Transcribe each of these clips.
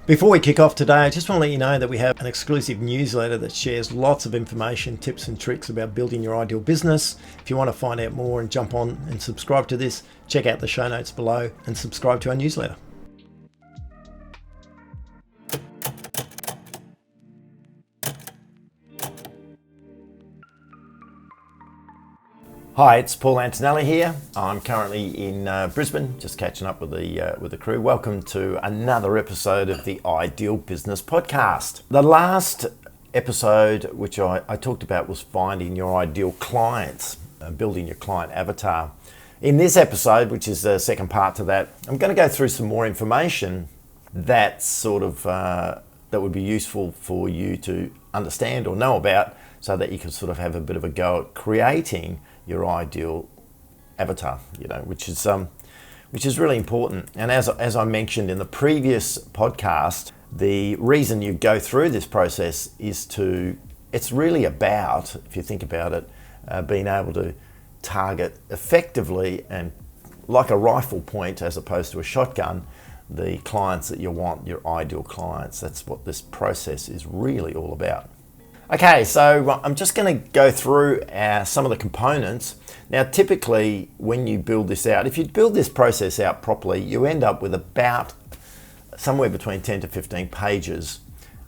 Before we kick off today, I just want to let you know that we have an exclusive newsletter that shares lots of information, tips and tricks about building your ideal business. If you want to find out more and jump on and subscribe to this, check out the show notes below and subscribe to our newsletter. Hi, it's Paul Antonelli here. I'm currently in Brisbane, just catching up with the crew. Welcome to another episode of the Ideal Business Podcast. The last episode, which I talked about, was finding your ideal clients, building your client avatar. In this episode, which is the second part to that, I'm going to go through some more information that would be useful for you to understand or know about, so that you can sort of have a bit of a go at creating your ideal avatar, which is really important. And as I mentioned in the previous podcast, the reason you go through this process it's really about, if you think about it, being able to target effectively and like a rifle point as opposed to a shotgun, the clients that you want, your ideal clients. That's what this process is really all about. Okay, so I'm just going to go through some of the components. Now, typically when you build this out, if you build this process out properly, you end up with about somewhere between 10 to 15 pages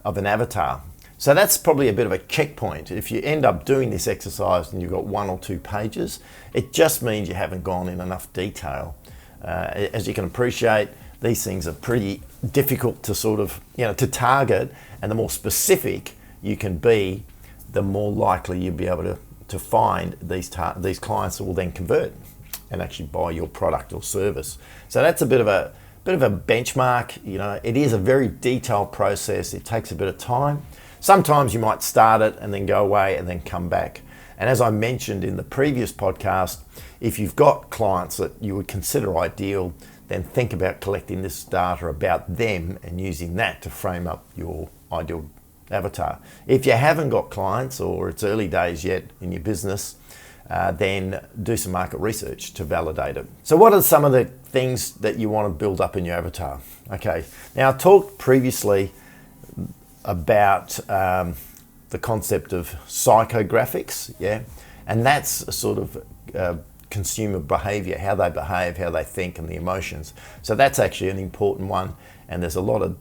of an avatar. So that's probably a bit of a checkpoint. If you end up doing this exercise and you've got 1 or 2 pages, it just means you haven't gone in enough detail. As you can appreciate, these things are pretty difficult to to target, and the more specific you can be, the more likely you'll be able to find these clients that will then convert and actually buy your product or service. So that's a bit of a benchmark. It is a very detailed process. It takes a bit of time. Sometimes you might start it and then go away and then come back. And as I mentioned in the previous podcast, if you've got clients that you would consider ideal, then think about collecting this data about them and using that to frame up your ideal avatar. If you haven't got clients or it's early days yet in your business, then do some market research to validate it. So what are some of the things that you want to build up in your avatar? Okay, now I talked previously about the concept of psychographics, and that's a sort of consumer behavior, how they behave, how they think, and the emotions. So that's actually an important one, and there's a lot of,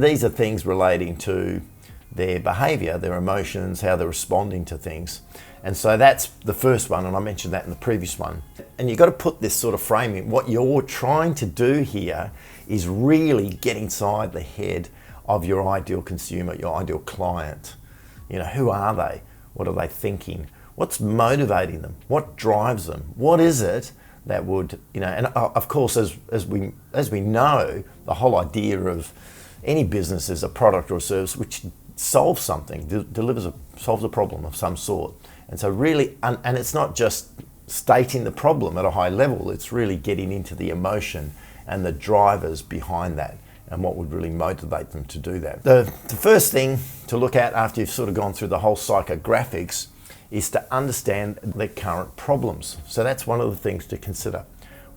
these are things relating to their behavior, their emotions, how they're responding to things. And so that's the first one, and I mentioned that in the previous one. And you've got to put this sort of framing. What you're trying to do here is really get inside the head of your ideal consumer, your ideal client. Who are they? What are they thinking? What's motivating them? What drives them? What is it that would, and of course, as we know, the whole idea of any business is a product or a service which solves something, solves a problem of some sort. And so really, and it's not just stating the problem at a high level, it's really getting into the emotion and the drivers behind that and what would really motivate them to do that. The first thing to look at after you've sort of gone through the whole psychographics is to understand their current problems. So that's one of the things to consider.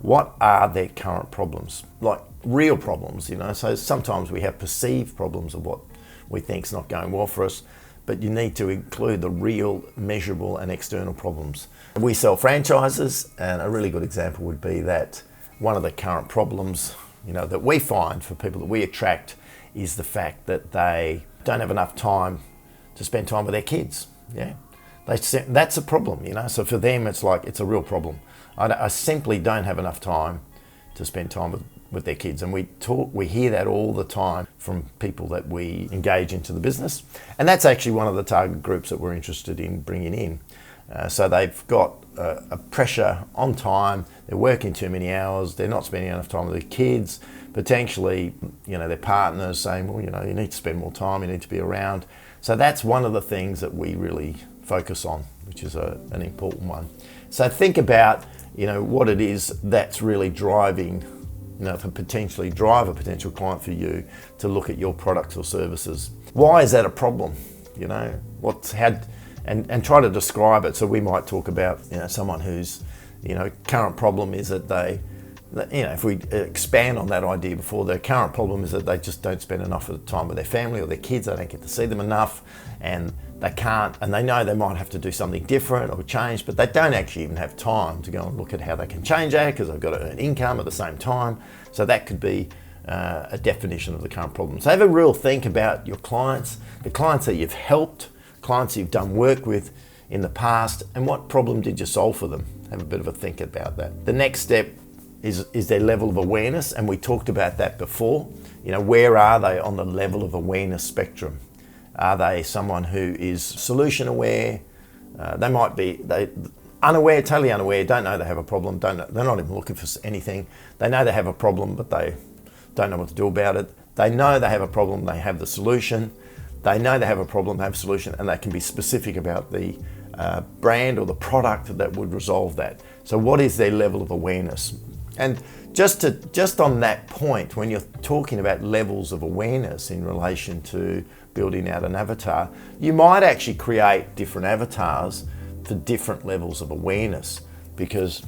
What are their current problems? Like real problems, so sometimes we have perceived problems of what we think is not going well for us, but you need to include the real, measurable and external problems. We sell franchises, and a really good example would be that one of the current problems that we find for people that we attract is the fact that they don't have enough time to spend time with their kids. That's a problem, so for them it's a real problem. I simply don't have enough time to spend time with their kids, and we hear that all the time from people that we engage into the business, and that's actually one of the target groups that we're interested in bringing in. So they've got a pressure on time, they're working too many hours, they're not spending enough time with their kids, potentially their partners saying, well, you need to spend more time, you need to be around. So that's one of the things that we really focus on, which is an important one. So think about what it is that's really driving, to potentially drive a potential client for you to look at your products or services. Why is that a problem? And try to describe it. So we might talk about, someone whose, current problem is that If we expand on that idea before, their current problem is that they just don't spend enough of the time with their family or their kids. They don't get to see them enough, and they can't, and they know they might have to do something different or change, but they don't actually even have time to go and look at how they can change that because they've got to earn income at the same time. So that could be a definition of the current problem. So have a real think about your clients, the clients that you've helped, clients you've done work with in the past, and what problem did you solve for them? Have a bit of a think about that. The next step is their level of awareness, and we talked about that before. Where are they on the level of awareness spectrum? Are they someone who is solution aware? They might be unaware, totally unaware, don't know they have a problem, they're not even looking for anything. They know they have a problem, but they don't know what to do about it. They know they have a problem, they have the solution. They know they have a problem, they have a solution, and they can be specific about the brand or the product that would resolve that. So what is their level of awareness? And just on that point, when you're talking about levels of awareness in relation to building out an avatar, you might actually create different avatars for different levels of awareness, because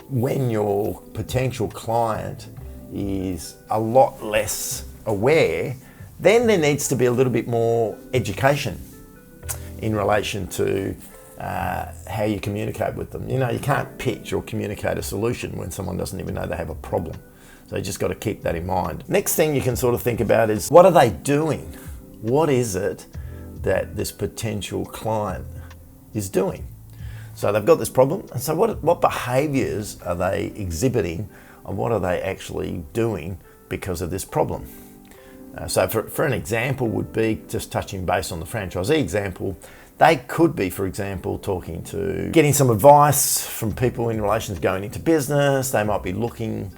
when your potential client is a lot less aware, then there needs to be a little bit more education in relation to how you communicate with them. You can't pitch or communicate a solution when someone doesn't even know they have a problem. So you just got to keep that in mind. Next thing you can sort of think about is, what are they doing? What is it that this potential client is doing? So they've got this problem, and so what behaviours are they exhibiting, and what are they actually doing because of this problem? So for an example would be, just touching base on the franchisee example, they could be, for example, getting some advice from people in relation to going into business. They might be looking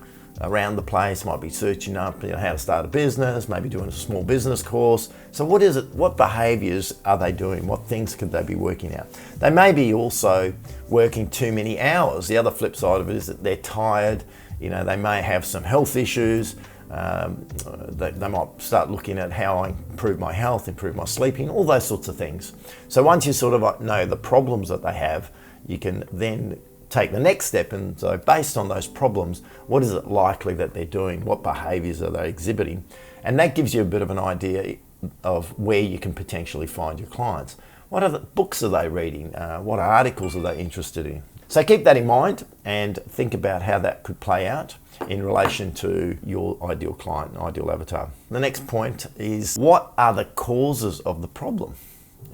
around the place, might be searching up how to start a business, maybe doing a small business course. So what behaviours are they doing? What things could they be working out? They may be also working too many hours. The other flip side of it is that they're tired. They may have some health issues. They might start looking at how I improve my health, improve my sleeping, all those sorts of things. So once you sort of know the problems that they have, you can then take the next step, and so based on those problems, what is it likely that they're doing? What behaviours are they exhibiting? And that gives you a bit of an idea of where you can potentially find your clients. What other books are they reading? What articles are they interested in? So keep that in mind and think about how that could play out in relation to your ideal client, ideal avatar. The next point is, what are the causes of the problem?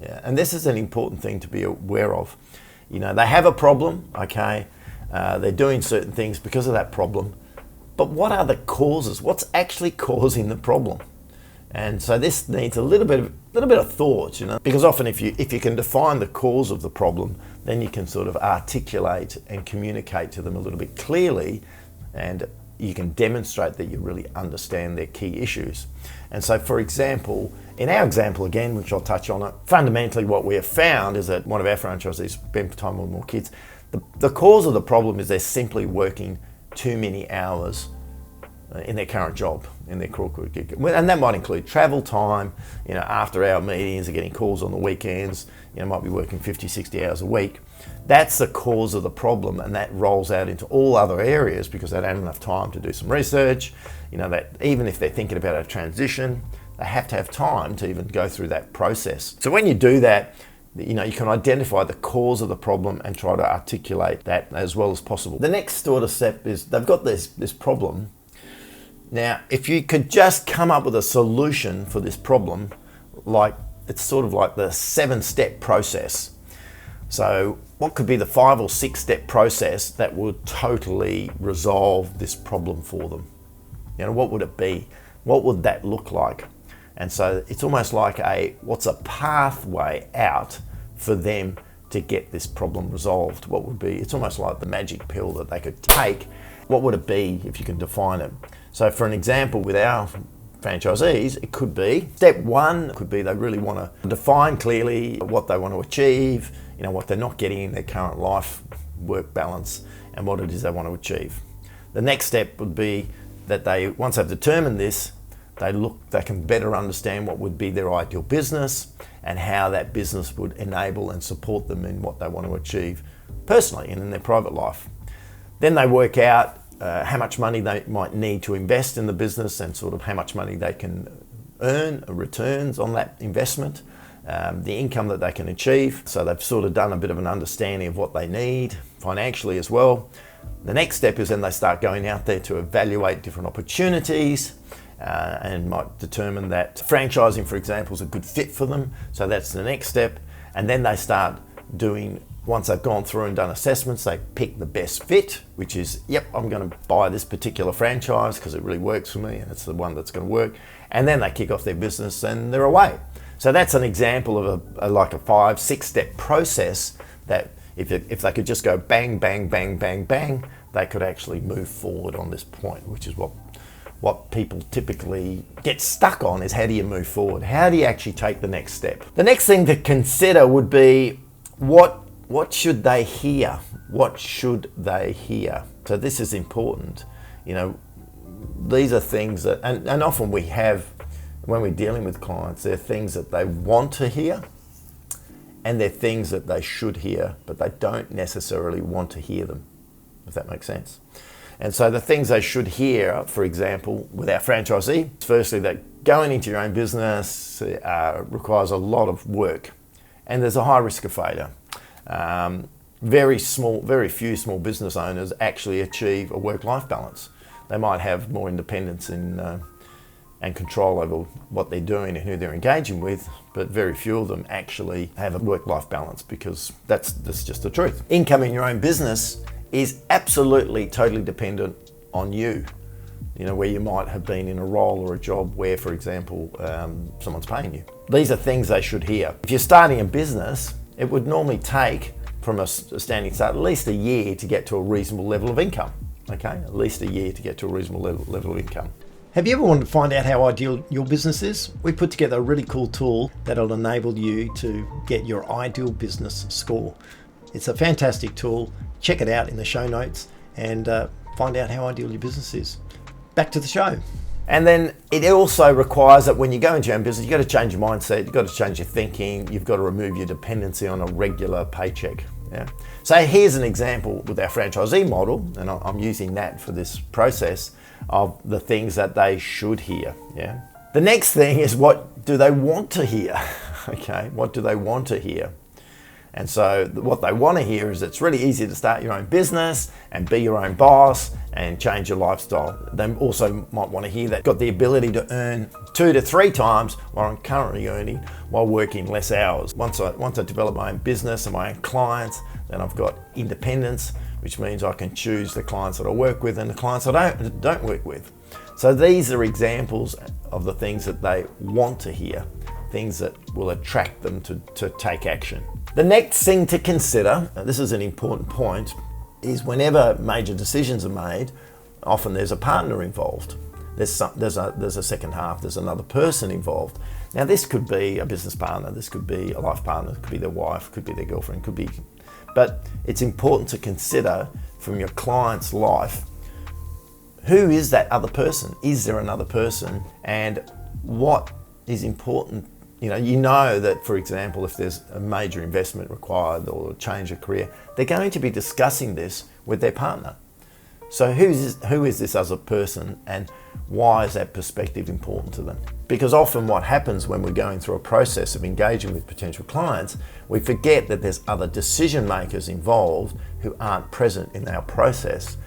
Yeah, and this is an important thing to be aware of. They have a problem, okay, they're doing certain things because of that problem, but what are the causes? What's actually causing the problem? And so this needs a little bit of thought, because often if you can define the cause of the problem, then you can sort of articulate and communicate to them a little bit clearly, and you can demonstrate that you really understand their key issues. And so, for example, in our example again, which I'll touch on it, fundamentally what we have found is that one of our franchisees spent time with more kids. The cause of the problem is they're simply working too many hours in their current job, in their corporate gig. And that might include travel time, after hour meetings, they're getting calls on the weekends, might be working 50, 60 hours a week. That's the cause of the problem, and that rolls out into all other areas because they don't have enough time to do some research. That even if they're thinking about a transition, they have to have time to even go through that process. So when you do that, you can identify the cause of the problem and try to articulate that as well as possible. The next sort of step is, they've got this problem. Now, if you could just come up with a solution for this problem, it's sort of like the 7-step process. So what could be the 5 or 6-step process that would totally resolve this problem for them? What would it be? What would that look like? And so it's almost like what's a pathway out for them to get this problem resolved? What would be? It's almost like the magic pill that they could take. What would it be if you can define it? So for an example, with our franchisees, it could be, step 1 could be they really want to define clearly what they want to achieve, what they're not getting in their current life work balance, and what it is they want to achieve. The next step would be that once they've determined this, they can better understand what would be their ideal business and how that business would enable and support them in what they want to achieve personally and in their private life. Then they work out, how much money they might need to invest in the business and sort of how much money they can earn, returns on that investment, the income that they can achieve. So they've sort of done a bit of an understanding of what they need financially as well. The next step is then they start going out there to evaluate different opportunities and might determine that franchising, for example, is a good fit for them. So that's the next step. And then they start doing, once they've gone through and done assessments, they pick the best fit, which is, yep, I'm going to buy this particular franchise because it really works for me and it's the one that's going to work. And then they kick off their business and they're away. So that's an example of a 5-6 step process that if they could just go bang, bang, bang, bang, bang, they could actually move forward on this point, which is what people typically get stuck on, is how do you move forward? How do you actually take the next step? The next thing to consider would be what should they hear? What should they hear? So this is important. These are things that, and often we have, when we're dealing with clients, they're things that they want to hear and they're things that they should hear, but they don't necessarily want to hear them, if that makes sense. And so the things they should hear, for example, with our franchisee, firstly, that going into your own business requires a lot of work and there's a high risk of failure. Very few small business owners actually achieve a work-life balance. They might have more independence and control over what they're doing and who they're engaging with, but very few of them actually have a work-life balance, because that's just the truth. Income in your own business is absolutely totally dependent on you. Where you might have been in a role or a job where, for example, someone's paying you. These are things they should hear. If you're starting a business, it would normally take, from a standing start, at least a year to get to a reasonable level of income. Okay, at least a year to get to a reasonable level of income. Have you ever wanted to find out how ideal your business is? We put together a really cool tool that'll enable you to get your ideal business score. It's a fantastic tool. Check it out in the show notes and find out how ideal your business is. Back to the show. And then it also requires that when you go into your own business, you've got to change your mindset, you've got to change your thinking, you've got to remove your dependency on a regular paycheck. Yeah. So here's an example with our franchisee model, and I'm using that for this process, of the things that they should hear. Yeah. The next thing is, what do they want to hear? Okay, what do they want to hear? And so what they want to hear is it's really easy to start your own business and be your own boss and change your lifestyle. They also might want to hear that got the ability to earn 2 to 3 times what I'm currently earning while working less hours. Once I develop my own business and my own clients, then I've got independence, which means I can choose the clients that I work with and the clients I don't work with. So these are examples of the things that they want to hear, things that will attract them to take action. The next thing to consider, and this is an important point, is whenever major decisions are made, often there's a partner involved. There's a second half, there's another person involved. Now this could be a business partner, this could be a life partner, it could be their wife, could be their girlfriend, could be, but it's important to consider from your client's life, who is that other person? Is there another person? And what is important? You know that, for example, if there's a major investment required or a change of career, they're going to be discussing this with their partner. So who is this other person, and why is that perspective important to them? Because often what happens when we're going through a process of engaging with potential clients, we forget that there's other decision makers involved who aren't present in our process,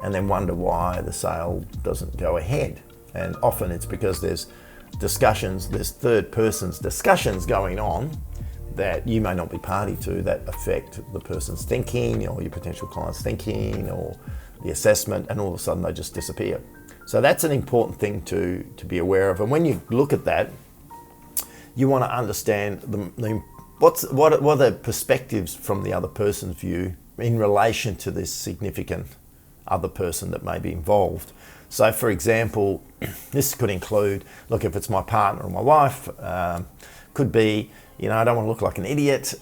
and then wonder why the sale doesn't go ahead. And often it's because there's third person's discussions going on that you may not be party to, that affect the person's thinking or your potential client's thinking or the assessment, and all of a sudden they just disappear. So that's an important thing to be aware of. And when you look at that, you want to understand what are the perspectives from the other person's view in relation to this significant other person that may be involved. So for example, this could include, look, if it's my partner or my wife, could be, I don't want to look like an idiot,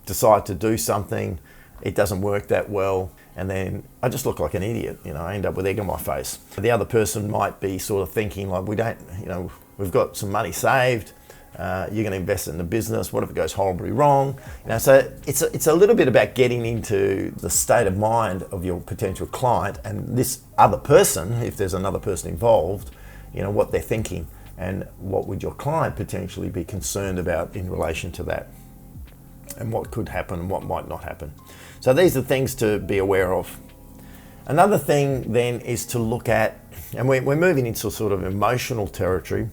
decide to do something, it doesn't work that well, and then I just look like an idiot, I end up with egg on my face. The other person might be sort of thinking like, we've got some money saved, You're going to invest in the business. What if it goes horribly wrong? So it's a little bit about getting into the state of mind of your potential client and this other person, if there's another person involved, what they're thinking and what would your client potentially be concerned about in relation to that, and what could happen and what might not happen. So these are things to be aware of. Another thing then is to look at, and we're moving into sort of emotional territory.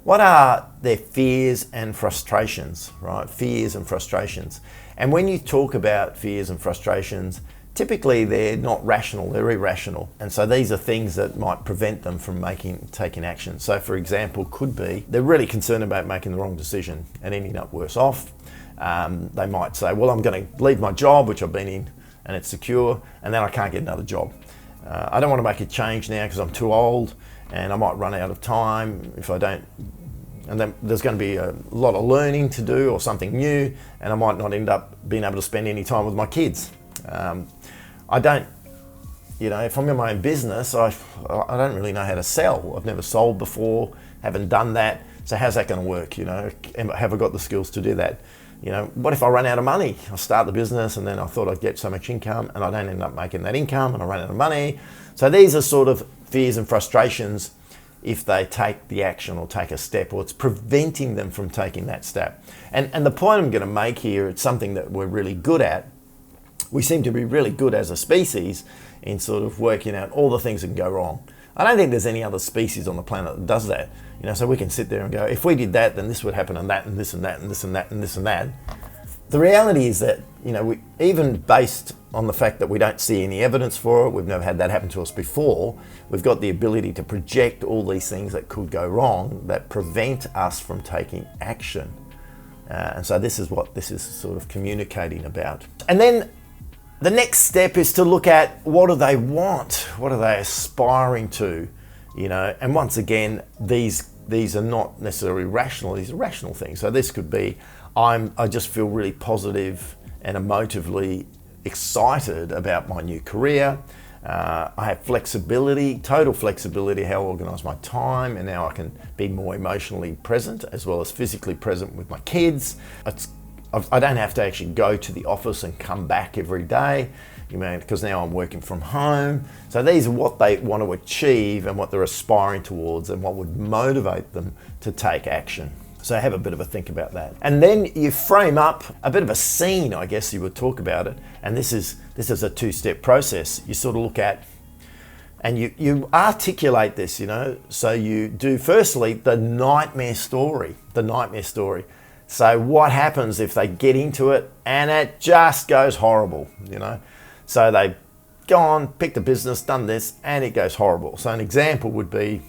What are their fears and frustrations, right? Fears and frustrations. And when you talk about fears and frustrations, typically they're not rational, they're irrational. And so these are things that might prevent them from taking action. So for example, could be they're really concerned about making the wrong decision and ending up worse off. They might say, well, I'm going to leave my job, which I've been in, and it's secure, and then I can't get another job. I don't want to make a change now because I'm too old and I might run out of time if I don't. And then there's going to be a lot of learning to do or something new, and I might not end up being able to spend any time with my kids. I don't, if I'm in my own business, I don't really know how to sell. I've never sold before, haven't done that. So how's that going to work? Have I got the skills to do that? What if I run out of money? I start the business and then I thought I'd get so much income and I don't end up making that income and I run out of money. So these are sort of fears and frustrations if they take the action or take a step, or it's preventing them from taking that step. And the point I'm going to make here, it's something that we're really good at. We seem to be really good as a species in sort of working out all the things that can go wrong. I don't think there's any other species on the planet that does that. So we can sit there and go, if we did that, then this would happen, and that, and this, and that, and this, and that, and this, and that. The reality is that, we, even based on the fact that we don't see any evidence for it, we've never had that happen to us before, we've got the ability to project all these things that could go wrong that prevent us from taking action. And so this is what this is sort of communicating about. And then the next step is to look at what do they want? What are they aspiring to? And once again, these are not necessarily rational, these are rational things. So this could be, I just feel really positive and emotively excited about my new career. I have flexibility, total flexibility, how I organise my time, and now I can be more emotionally present as well as physically present with my kids. I don't have to actually go to the office and come back every day, because now I'm working from home. So these are what they want to achieve and what they're aspiring towards and what would motivate them to take action. So have a bit of a think about that. And then you frame up a bit of a scene, I guess you would talk about it. And this is a two-step process. You sort of look at, and you articulate this, So you do firstly the nightmare story. So what happens if they get into it and it just goes horrible, So they've gone, picked a business, done this, and it goes horrible. So an example would be,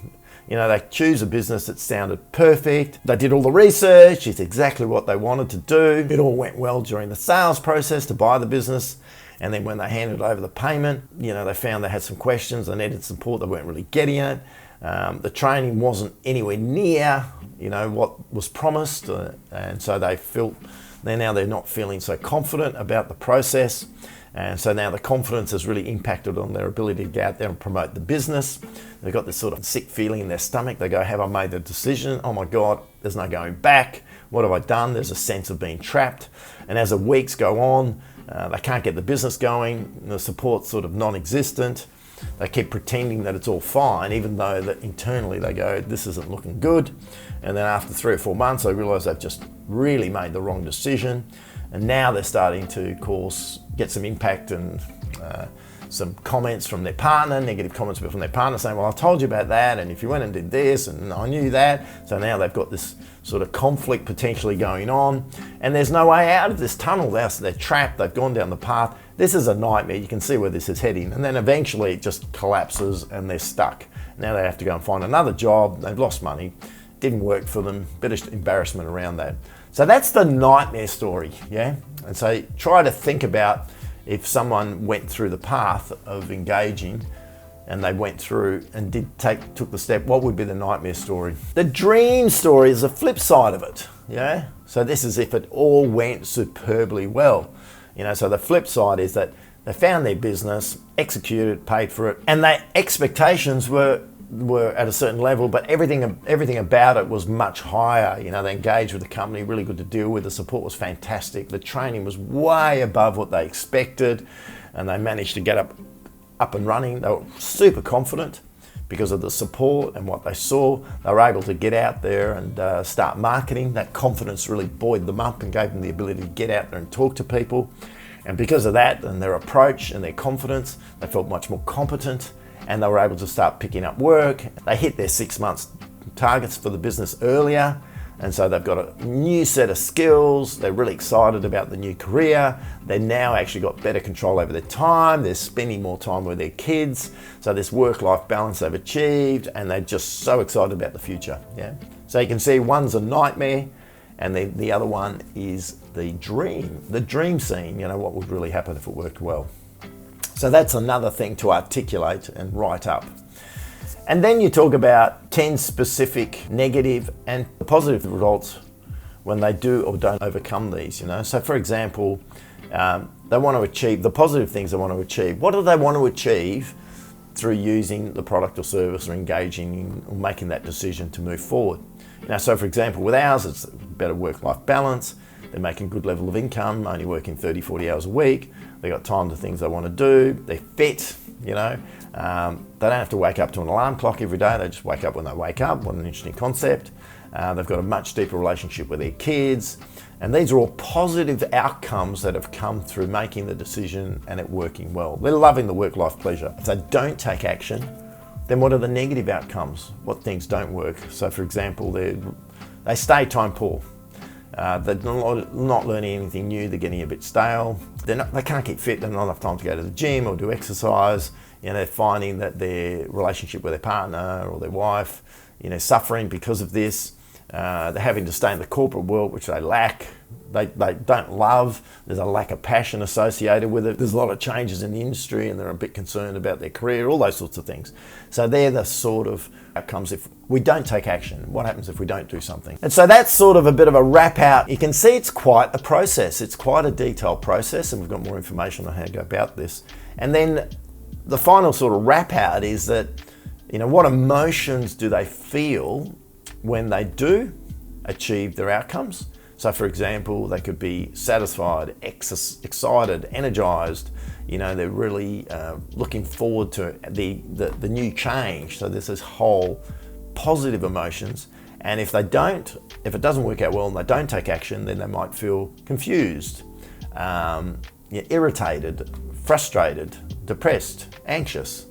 they choose a business that sounded perfect. They did all the research. It's exactly what they wanted to do. It all went well during the sales process to buy the business. And then when they handed over the payment, they found they had some questions. They needed support. They weren't really getting it. The training wasn't anywhere near, what was promised. And so they're not feeling so confident about the process. And so now the confidence has really impacted on their ability to get out there and promote the business. They've got this sort of sick feeling in their stomach. They go, have I made the decision? Oh my God, there's no going back. What have I done? There's a sense of being trapped. And as the weeks go on, they can't get the business going. The support's sort of non-existent. They keep pretending that it's all fine, even though that internally they go, this isn't looking good. And then after 3 or 4 months, they realise they've just really made the wrong decision. And now they're starting to, of course, get some impact and some comments from their partner, negative comments from their partner saying, well, I told you about that, and if you went and did this, and I knew that. So now they've got this sort of conflict potentially going on, and there's no way out of this tunnel. They're trapped, they've gone down the path. This is a nightmare. You can see where this is heading. And then eventually it just collapses and they're stuck. Now they have to go and find another job. They've lost money. Didn't work for them. Bit of embarrassment around that. So that's the nightmare story, yeah? And so try to think about if someone went through the path of engaging and they went through and took the step, what would be the nightmare story? The dream story is the flip side of it, yeah? So this is if it all went superbly well. So the flip side is that they found their business, executed, paid for it, and their expectations were were at a certain level, but everything about it was much higher. They engaged with the company, really good to deal with. The support was fantastic. The training was way above what they expected, and they managed to get up and running. They were super confident because of the support and what they saw. They were able to get out there and start marketing. That confidence really buoyed them up and gave them the ability to get out there and talk to people. And because of that and their approach and their confidence, they felt much more competent, and they were able to start picking up work. They hit their 6 months targets for the business earlier, and so they've got a new set of skills. They're really excited about the new career. They've now actually got better control over their time. They're spending more time with their kids. So this work-life balance they've achieved, and they're just so excited about the future. Yeah. So you can see one's a nightmare, and the other one is the dream scene, what would really happen if it worked well. So that's another thing to articulate and write up. And then you talk about 10 specific negative and positive results when they do or don't overcome these, So for example, they want to achieve the positive things they want to achieve. What do they want to achieve through using the product or service or engaging in or making that decision to move forward? So for example, with ours, it's better work-life balance. They're making a good level of income, only working 30, 40 hours a week. They've got time to things they want to do. They're fit, They don't have to wake up to an alarm clock every day. They just wake up when they wake up. What an interesting concept. They've got a much deeper relationship with their kids. And these are all positive outcomes that have come through making the decision and it working well. They're loving the work-life pleasure. If they don't take action, then what are the negative outcomes? What things don't work? So for example, they stay time poor. They're not learning anything new. They're getting a bit stale. They can't keep fit. They don't have enough time to go to the gym or do exercise. They're finding that their relationship with their partner or their wife, suffering because of this. They're having to stay in the corporate world, which they lack. They don't love. There's a lack of passion associated with it. There's a lot of changes in the industry, and they're a bit concerned about their career, all those sorts of things. So they're the sort of outcomes if we don't take action. What happens if we don't do something? And so that's sort of a bit of a wrap out. You can see it's quite a process. It's quite a detailed process, and we've got more information on how to go about this. And then the final sort of wrap out is that, what emotions do they feel when they do achieve their outcomes? So for example, they could be satisfied, excited, energized. They're really looking forward to the new change. So there's this whole positive emotions. And if it doesn't work out well and they don't take action, then they might feel confused, irritated, frustrated, depressed, anxious.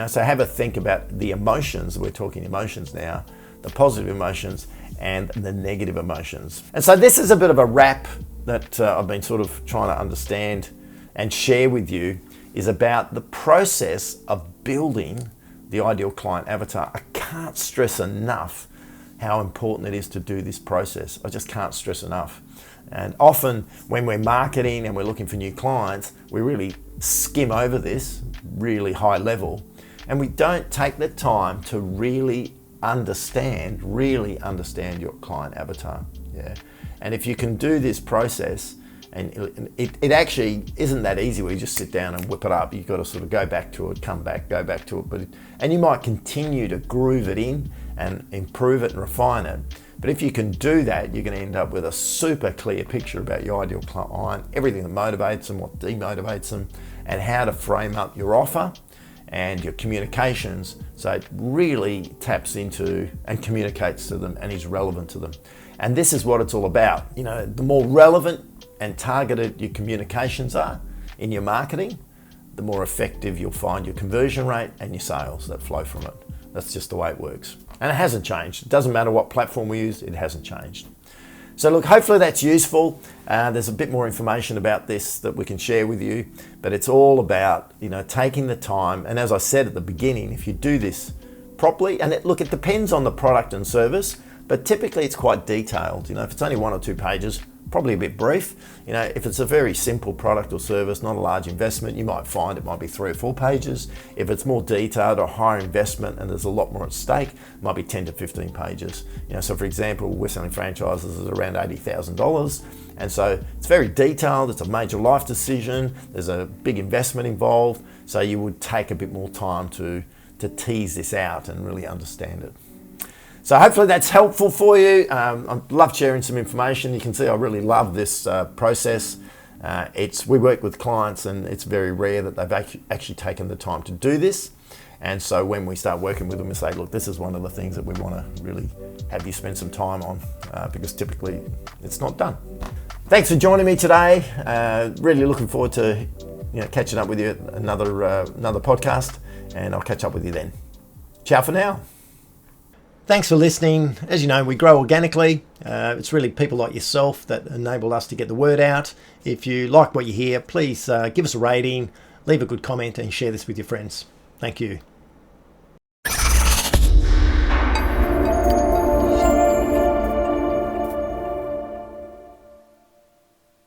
So have a think about the emotions. We're talking emotions now, the positive emotions and the negative emotions. And so this is a bit of a wrap that I've been sort of trying to understand and share with you, is about the process of building the ideal client avatar. I can't stress enough how important it is to do this process. I just can't stress enough. And often when we're marketing and we're looking for new clients, we really skim over this really high level, and we don't take the time to really understand your client avatar. Yeah. And if you can do this process, and it actually isn't that easy where you just sit down and whip it up. You've got to sort of go back to it, come back, go back to it. And you might continue to groove it in and improve it and refine it. But if you can do that, you're going to end up with a super clear picture about your ideal client, everything that motivates them, what demotivates them, and how to frame up your offer and your communications so it really taps into and communicates to them and is relevant to them. And this is what it's all about. The more relevant and targeted your communications are in your marketing, the more effective you'll find your conversion rate and your sales that flow from it. That's just the way it works. And it hasn't changed. It doesn't matter what platform we use, it hasn't changed. So look, hopefully that's useful. There's a bit more information about this that we can share with you, but it's all about, taking the time. And as I said at the beginning, if you do this properly, and it depends on the product and service, but typically it's quite detailed. If it's only 1 or 2 pages, probably a bit brief. If it's a very simple product or service, not a large investment, you might find it might be 3 or 4 pages. If it's more detailed or higher investment and there's a lot more at stake, it might be 10 to 15 pages. So for example, we're selling franchises at around $80,000. And so it's very detailed, it's a major life decision, there's a big investment involved. So you would take a bit more time to to tease this out and really understand it. So hopefully that's helpful for you. I love sharing some information. You can see I really love this process. We work with clients, and it's very rare that they've actually taken the time to do this. And so when we start working with them, we say, look, this is one of the things that we want to really have you spend some time on, because typically it's not done. Thanks for joining me today. Really looking forward to catching up with you at another podcast, and I'll catch up with you then. Ciao for now. Thanks for listening. As you know, we grow organically. It's really people like yourself that enable us to get the word out. If you like what you hear, please give us a rating, leave a good comment, and share this with your friends. Thank you.